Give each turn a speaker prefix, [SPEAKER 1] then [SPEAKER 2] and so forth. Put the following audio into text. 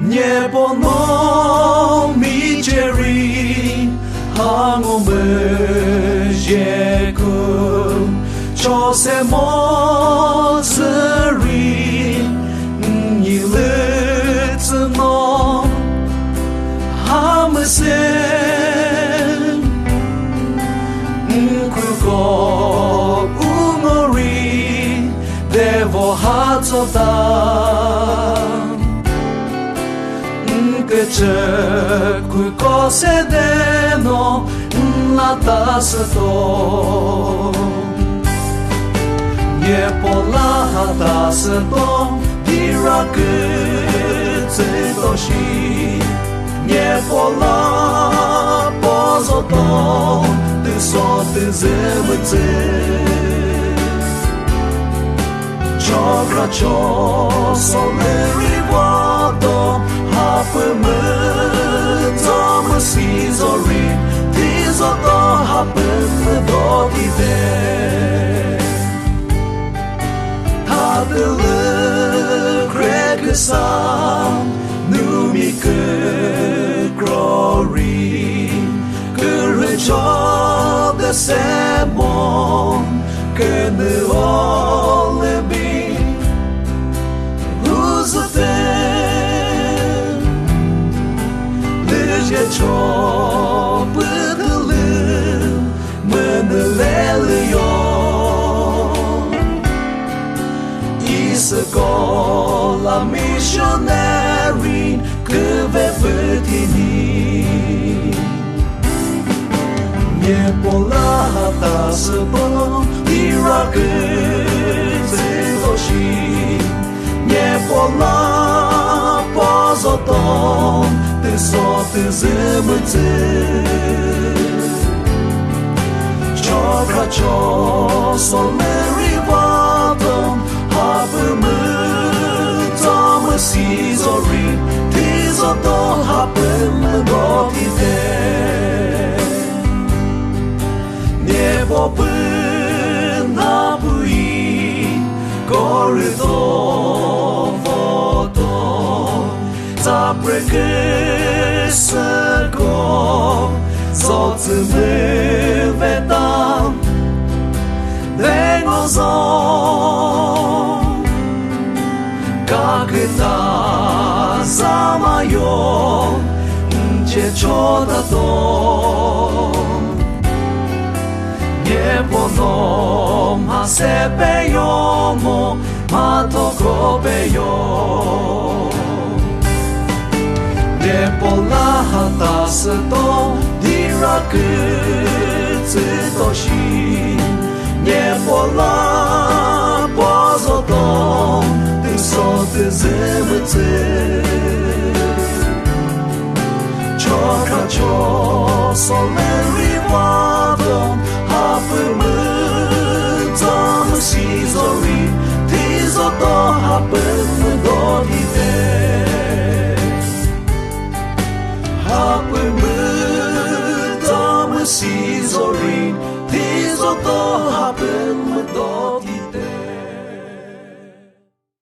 [SPEAKER 1] Nie pono mi Jerry Hango mejeko Chose mozeri Ni litno Hamsen Kuko umori Devo hatsoda Che cui cose deno la tasto Nie pola tasto Dira che se doshi Nie pola pozoto Ty so ty zemce Ciokra ciò sole rivuoto Hapımı zamı sizori Tizoto hapımı dogide Tadılı krekısam Numikı glory Kırıço de semon Kını olebi Uzuten Lüce çok bıdılım Mınıleliyor İsikola missionary Kıve bıdini Nie pola hatası bo Irak'ı zedoşi Nie pola pozotom Ty soty zymcy Ciokra ciò sole rivatom Hapımı tamı sizori Tizoto hapımı dogide Niebo până pui Corridor foto Zaprekă să go Zoță mă vedam Denozom Ca câta zamayo Ce ciodător Nie ponom hasepeyomo matokopeyo Nie pola hataseto dirakıtsıtoshi Nie pola pozotom tysoty zymcy Ciokra ciò sole